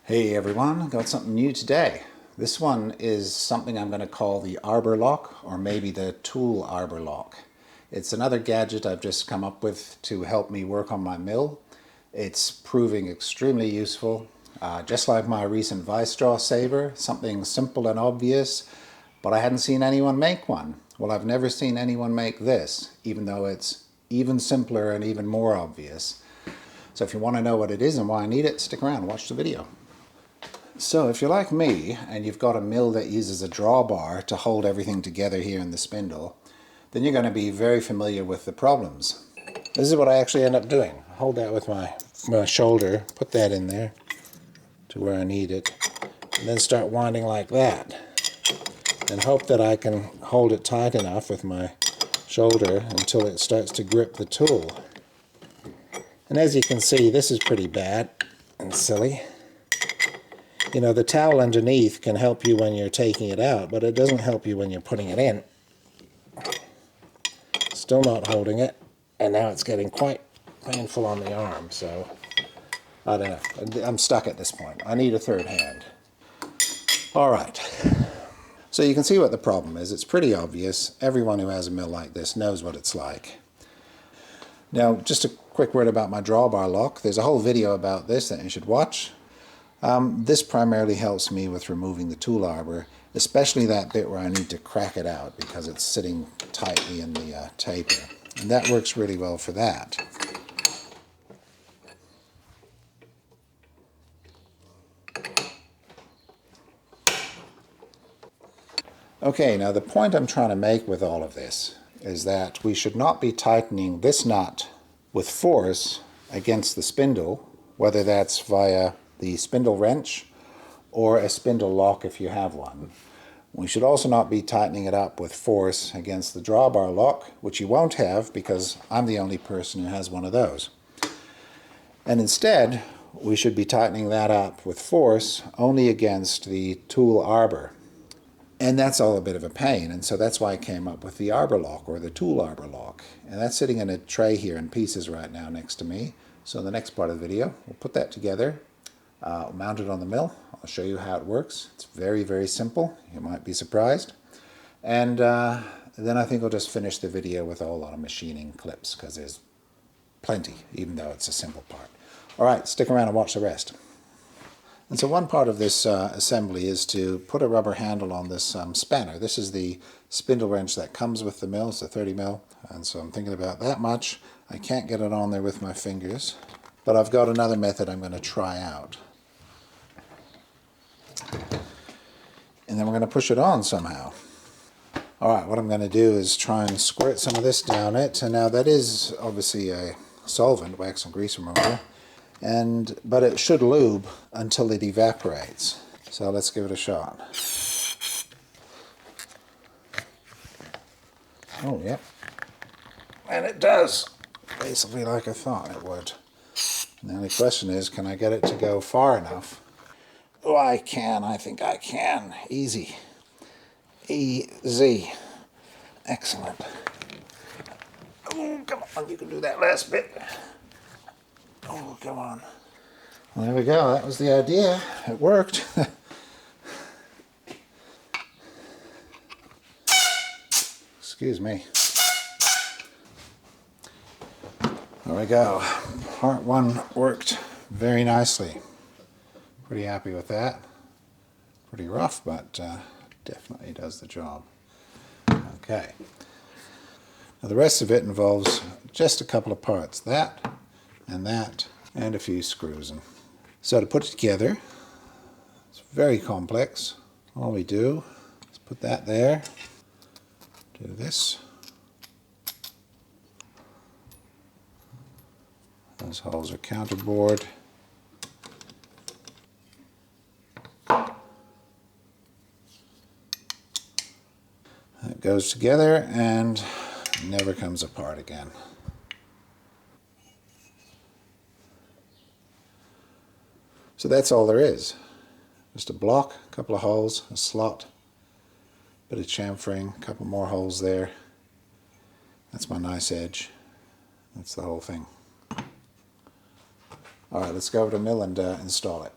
Hey everyone, got something new today. This one is something I'm going to call the Arbor Lock, or maybe the tool Arbor Lock. It's another gadget I've just come up with to help me work on my mill. It's proving extremely useful. Just like my recent vice straw saver, something simple and obvious, but I hadn't seen anyone make one. Well, I've never seen anyone make this, even though it's even simpler and even more obvious. So if you want to know what it is and why I need it, stick around and watch the video. So if you're like me and you've got a mill that uses a drawbar to hold everything together here in the spindle, then you're going to be very familiar with the problems. This is what I actually end up doing. Hold that with my shoulder, put that in there to where I need it, and then start winding like that. And hope that I can hold it tight enough with my shoulder until it starts to grip the tool. And as you can see, this is pretty bad and silly. You know, the towel underneath can help you when you're taking it out, but it doesn't help you when you're putting it in. Still not holding it, and now it's getting quite painful on the arm, so I don't know. I'm stuck at this point. I need a third hand. All right. So you can see what the problem is. It's pretty obvious. Everyone who has a mill like this knows what it's like. Now, just a quick word about my drawbar lock. There's a whole video about this that you should watch. This primarily helps me with removing the tool arbor, especially that bit where I need to crack it out because it's sitting tightly in the taper. And that works really well for that. Okay, now the point I'm trying to make with all of this is that we should not be tightening this nut with force against the spindle, whether that's via the spindle wrench or a spindle lock if you have one. We should also not be tightening it up with force against the drawbar lock, which you won't have because I'm the only person who has one of those. And instead, we should be tightening that up with force only against the tool arbor. And that's all a bit of a pain, and so that's why I came up with the Arbor Lock, or the tool Arbor Lock. And that's sitting in a tray here in pieces right now next to me. So in the next part of the video, we'll put that together, mount it on the mill. I'll show you how it works. It's very, very simple. You might be surprised. And then I think I'll just finish the video with a whole lot of machining clips, because there's plenty, even though it's a simple part. All right, stick around and watch the rest. And so one part of this assembly is to put a rubber handle on this spanner. This is the spindle wrench that comes with the mill. It's a 30 mil, and so I'm thinking about that much. I can't get it on there with my fingers, but I've got another method I'm going to try out. And then we're going to push it on somehow. Alright, what I'm going to do is try and squirt some of this down it. And now that is obviously a solvent, wax and grease remover. But it should lube until it evaporates. So let's give it a shot. Oh, yep. And it does. Basically like I thought it would. And the only question is, can I get it to go far enough? Oh, I can. I think I can. Easy. Easy. Excellent. Oh, come on. You can do that last bit. Oh, come on. Well, there we go. That was the idea. It worked. Excuse me. There we go. Part one worked very nicely. Pretty happy with that. Pretty rough, but definitely does the job. Okay. Now the rest of it involves just a couple of parts. That, and a few screws. So to put it together, it's very complex. All we do is put that there, do this. Those holes are counterbored. It goes together and never comes apart again. So that's all there is. Just a block, a couple of holes, a slot, bit of chamfering, a couple more holes there. That's my nice edge. That's the whole thing. Alright, let's go over to the mill and install it.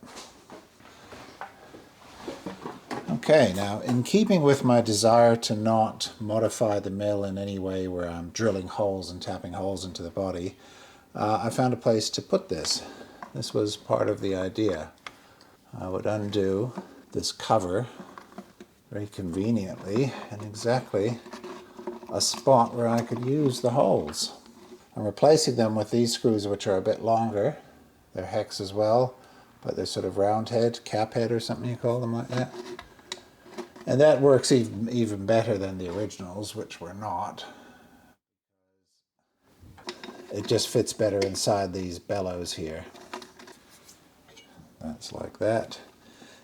Okay, now in keeping with my desire to not modify the mill in any way where I'm drilling holes and tapping holes into the body, I found a place to put this. This was part of the idea. I would undo this cover very conveniently in exactly a spot where I could use the holes. I'm replacing them with these screws, which are a bit longer. They're hex as well, but they're sort of round head, cap head or something you call them, like that. And that works even better than the originals, which were not. It just fits better inside these bellows here. That's like that.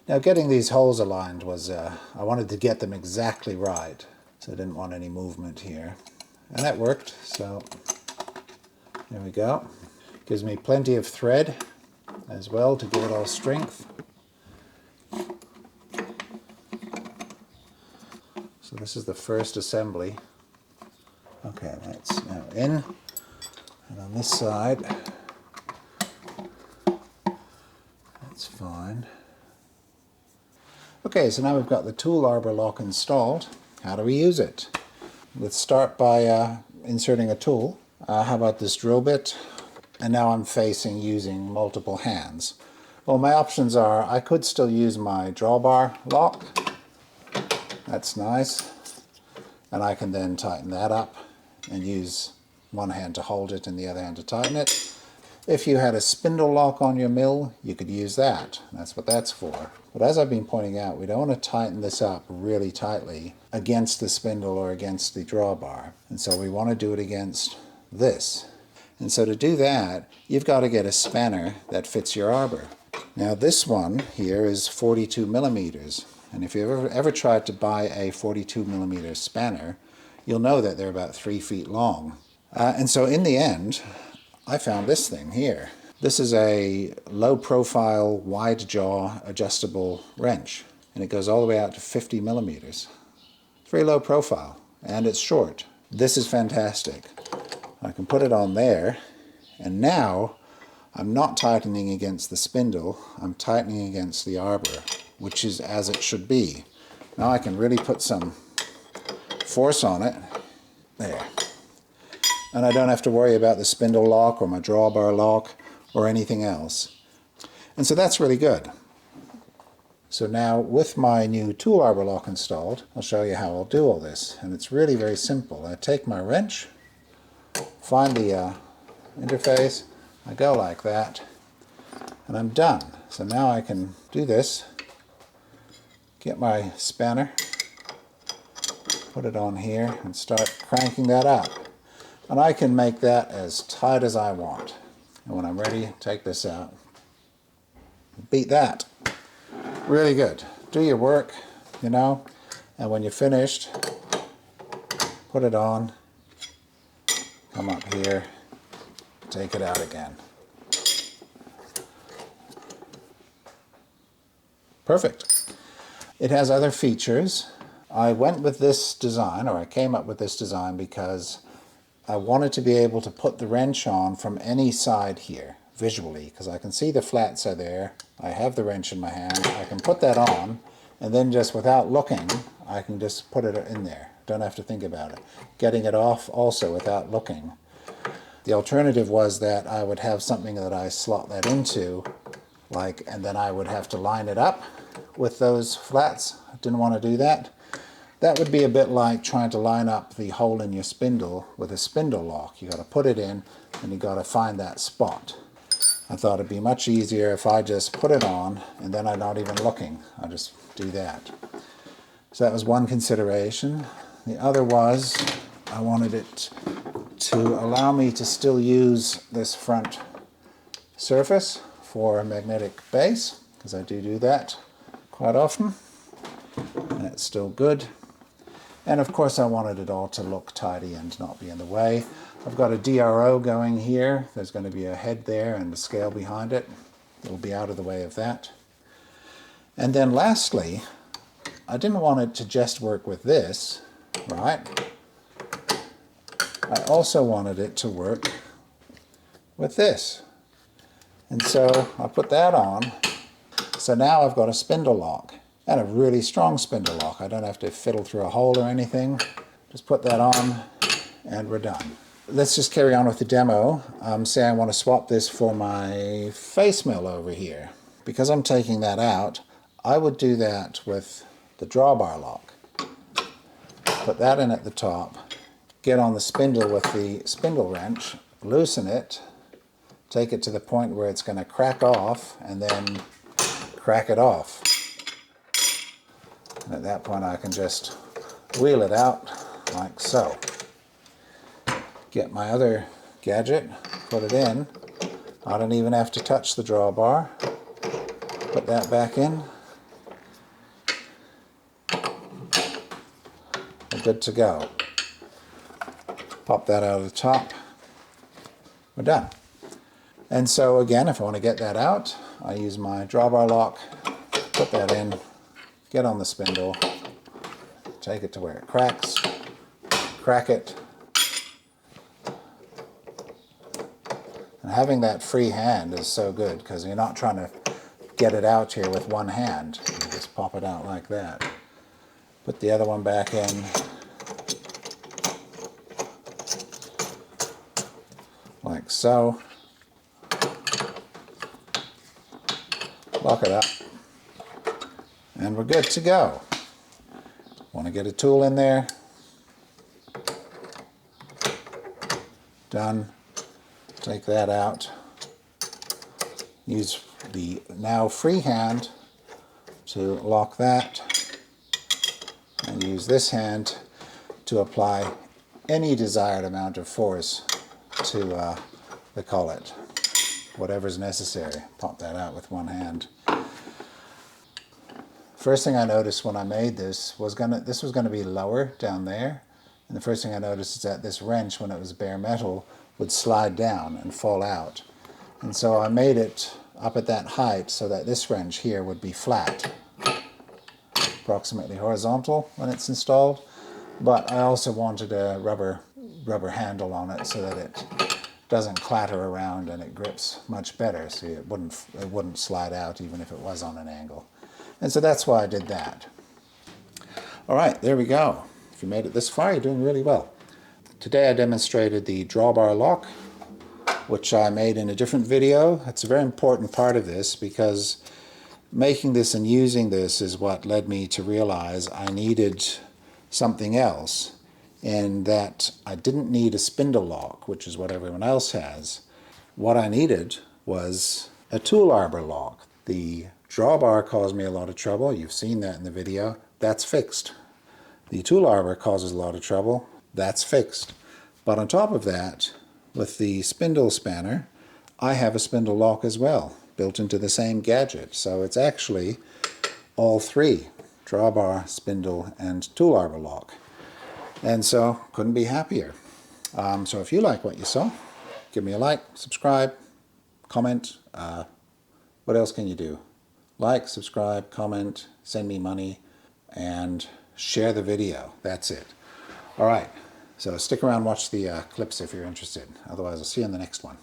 Now getting these holes aligned was, I wanted to get them exactly right, so I didn't want any movement here. And that worked, so there we go. Gives me plenty of thread as well to give it all strength. So this is the first assembly. Okay, that's now in. And on this side, that's fine. Okay, so now we've got the tool Arbor Lock installed. How do we use it? Let's start by inserting a tool. How about this drill bit? And now I'm facing using multiple hands. Well, my options are, I could still use my drawbar lock. That's nice. And I can then tighten that up and use one hand to hold it and the other hand to tighten it. If you had a spindle lock on your mill, you could use that. That's what that's for. But as I've been pointing out, we don't want to tighten this up really tightly against the spindle or against the drawbar. And so we want to do it against this. And so to do that, you've got to get a spanner that fits your arbor. Now this one here is 42 millimeters. And if you've ever tried to buy a 42 millimeter spanner, you'll know that they're about 3 feet long. And so in the end, I found this thing here. This is a low profile, wide jaw adjustable wrench. And it goes all the way out to 50 millimeters. It's very low profile and it's short. This is fantastic. I can put it on there, and now I'm not tightening against the spindle, I'm tightening against the arbor, which is as it should be. Now I can really put some force on it. There. And I don't have to worry about the spindle lock or my drawbar lock or anything else. And so that's really good. So now with my new tool Arbor Lock installed, I'll show you how I'll do all this. And it's really very simple. I take my wrench, find the interface, I go like that, and I'm done. So now I can do this, get my spanner, put it on here, and start cranking that up. And I can make that as tight as I want. And when I'm ready, take this out. Beat that. Really good. Do your work, you know, and when you're finished, put it on, come up here, take it out again. Perfect. It has other features. I went with this design, or I came up with this design because I wanted to be able to put the wrench on from any side here, visually, because I can see the flats are there. I have the wrench in my hand. I can put that on, and then just without looking, I can just put it in there. Don't have to think about it. Getting it off also without looking. The alternative was that I would have something that I slot that into, and then I would have to line it up with those flats. I didn't want to do that. That would be a bit like trying to line up the hole in your spindle with a spindle lock. You got to put it in and you got to find that spot. I thought it'd be much easier if I just put it on and then I'm not even looking. I just do that. So that was one consideration. The other was I wanted it to allow me to still use this front surface for a magnetic base, because I do that quite often. And it's still good. And of course I wanted it all to look tidy and not be in the way. I've got a DRO going here. There's going to be a head there and a scale behind it. It'll be out of the way of that. And then lastly, I didn't want it to just work with this, right? I also wanted it to work with this. And so I put that on. So now I've got a spindle lock. And a really strong spindle lock. I don't have to fiddle through a hole or anything. Just put that on and we're done. Let's just carry on with the demo. Say I want to swap this for my face mill over here. Because I'm taking that out, I would do that with the drawbar lock. Put that in at the top, get on the spindle with the spindle wrench, loosen it, take it to the point where it's going to crack off, and then crack it off. And at that point I can just wheel it out like so. Get my other gadget, put it in. I don't even have to touch the drawbar. Put that back in. We're good to go. Pop that out of the top. We're done. And so again, if I want to get that out, I use my drawbar lock, put that in, get on the spindle, take it to where it cracks, crack it. And having that free hand is so good because you're not trying to get it out here with one hand. You just pop it out like that. Put the other one back in. Like so. Lock it up. And we're good to go. Want to get a tool in there. Done. Take that out. Use the now free hand to lock that. And use this hand to apply any desired amount of force to the collet. Whatever's necessary. Pop that out with one hand. First thing I noticed when I made this was this was going to be lower down there. And the first thing I noticed is that this wrench, when it was bare metal, would slide down and fall out. And so I made it up at that height so that this wrench here would be flat, approximately horizontal when it's installed. But I also wanted a rubber handle on it so that it doesn't clatter around and it grips much better, so it wouldn't slide out even if it was on an angle. And so that's why I did that. All right, there we go. If you made it this far, you're doing really well. Today I demonstrated the drawbar lock, which I made in a different video. It's a very important part of this because making this and using this is what led me to realize I needed something else, and that I didn't need a spindle lock, which is what everyone else has. What I needed was a tool arbor lock. The drawbar caused me a lot of trouble. You've seen that in the video. That's fixed. The tool arbor causes a lot of trouble. That's fixed. But on top of that, with the spindle spanner, I have a spindle lock as well, built into the same gadget. So it's actually all three: drawbar, spindle, and tool arbor lock. And so, couldn't be happier. So if you like what you saw, give me a like, subscribe, comment. What else can you do? Like, subscribe, comment, send me money, and share the video. That's it. All right. So stick around, watch the clips if you're interested. Otherwise, I'll see you in the next one.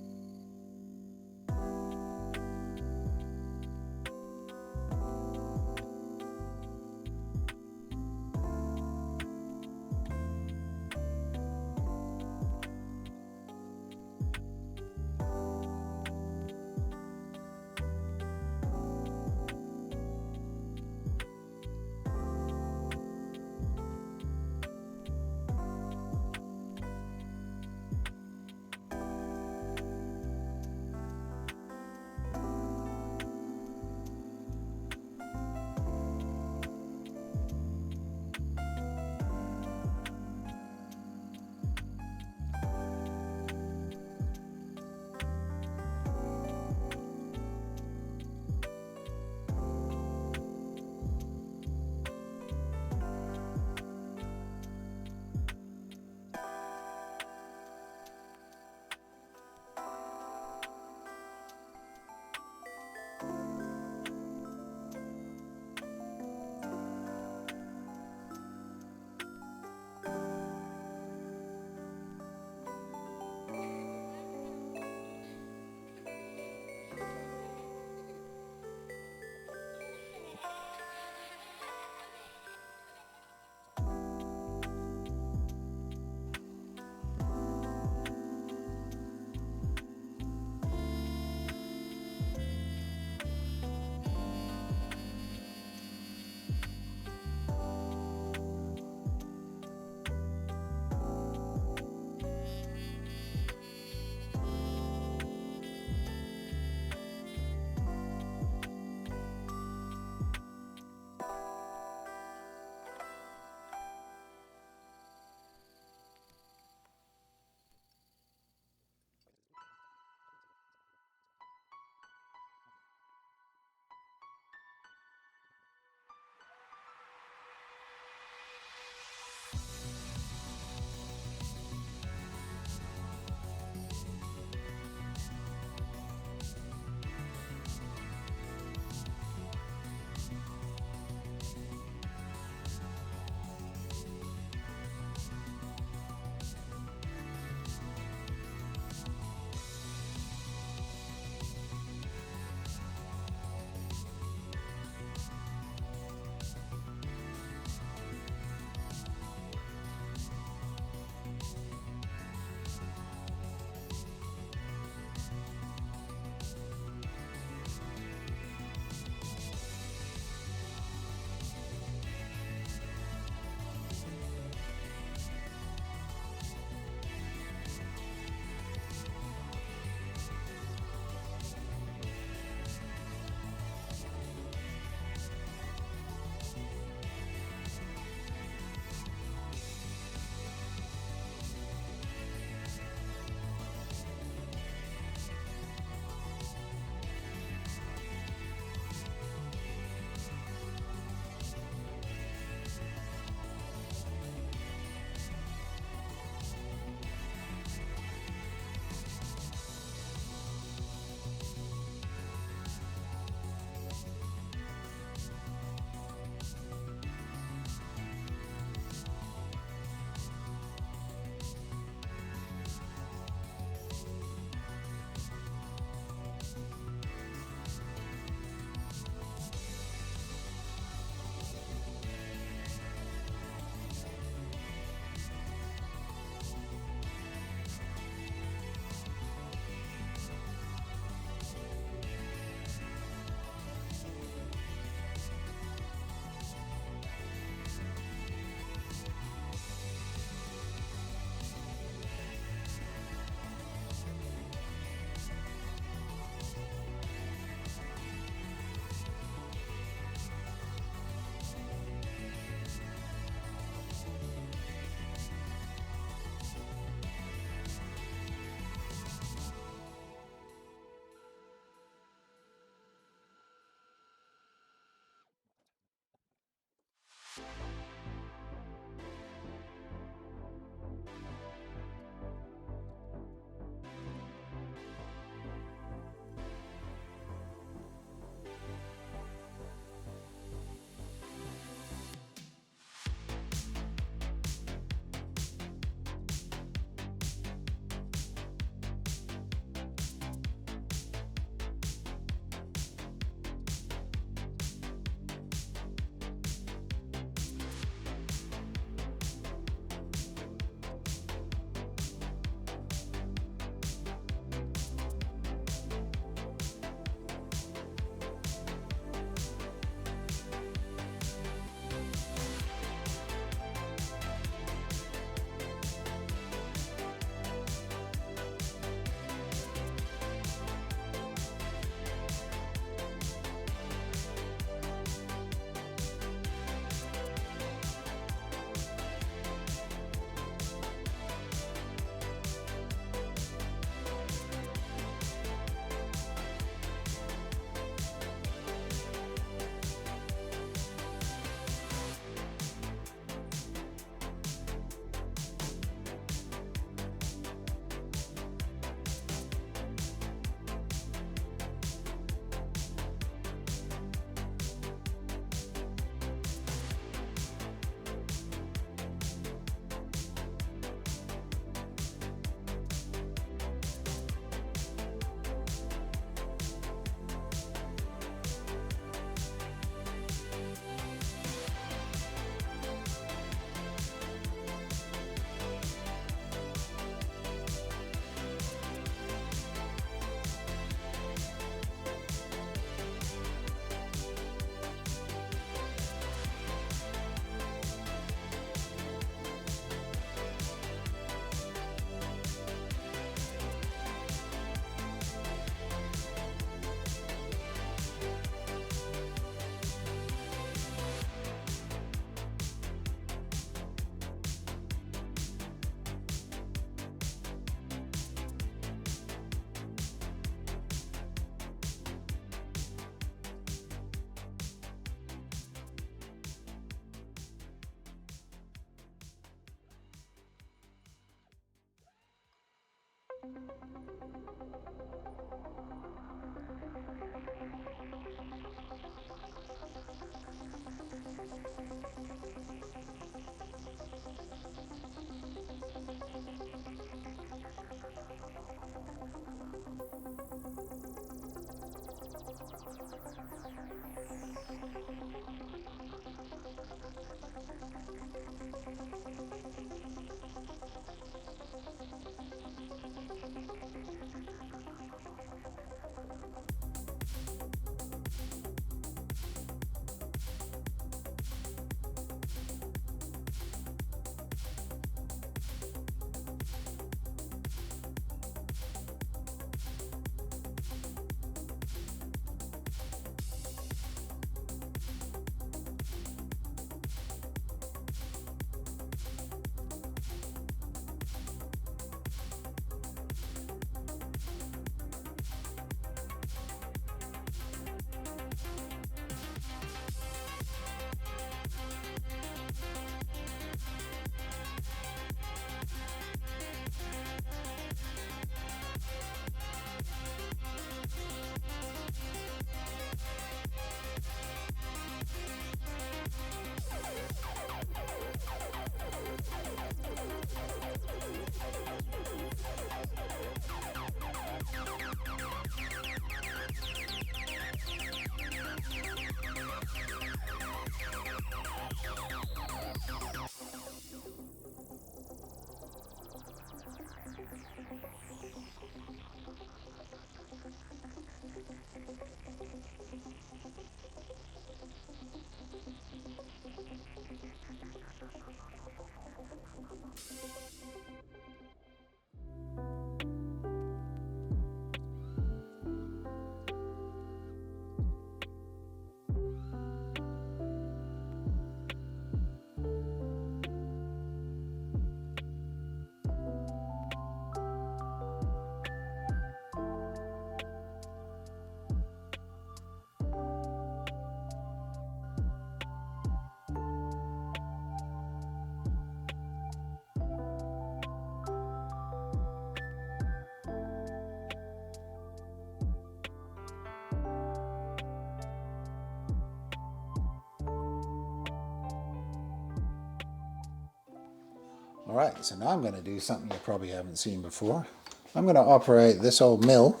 Alright, so now I'm going to do something you probably haven't seen before. I'm going to operate this old mill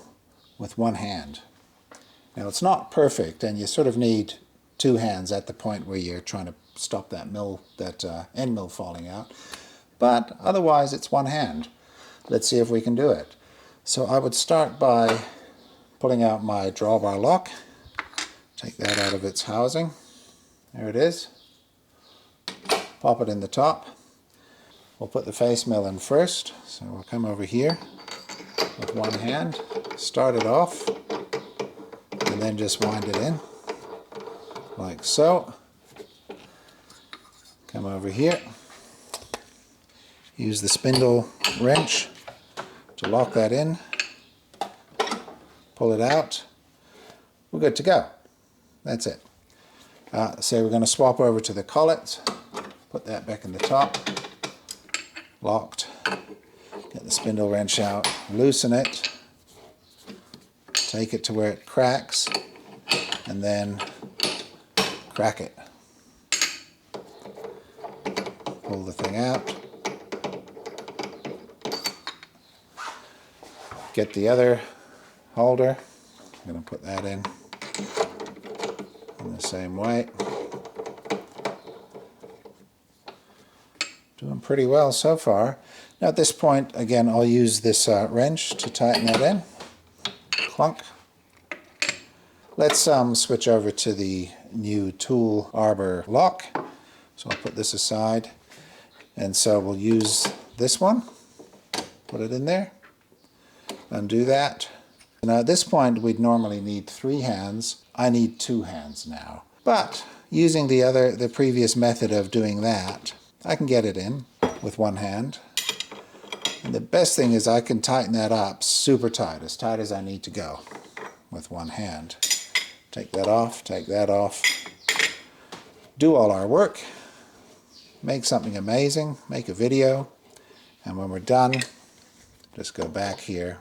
with one hand. Now it's not perfect, and you sort of need two hands at the point where you're trying to stop that end mill falling out. But otherwise it's one hand. Let's see if we can do it. So I would start by pulling out my drawbar lock. Take that out of its housing. There it is. Pop it in the top. We'll put the face mill in first. So we'll come over here with one hand, start it off, and then just wind it in like so. Come over here. Use the spindle wrench to lock that in. Pull it out. We're good to go. That's it. So we're going to swap over to the collet. Put that back in the top. Locked. Get the spindle wrench out. Loosen it. Take it to where it cracks. And then crack it. Pull the thing out. Get the other holder. I'm going to put that in the same way. Doing pretty well so far. Now at this point, again, I'll use this wrench to tighten that in. Clunk. Let's switch over to the new tool Arbor Lock. So I'll put this aside. And so we'll use this one. Put it in there. Undo that. Now at this point we'd normally need 3 hands. I need 2 hands now. But using the previous method of doing that, I can get it in with one hand. And the best thing is I can tighten that up super tight as I need to go with one hand. Take that off, take that off. Do all our work. Make something amazing, make a video, and when we're done, just go back here,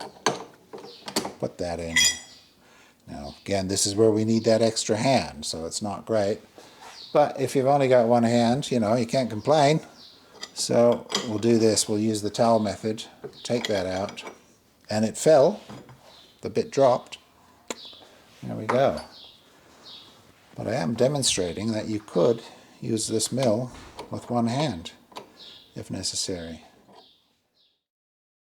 put that in. Now again, this is where we need that extra hand, so it's not great. But if you've only got one hand, you know, you can't complain. So we'll do this, we'll use the towel method, take that out, and it fell, the bit dropped. There we go. But I am demonstrating that you could use this mill with one hand, if necessary.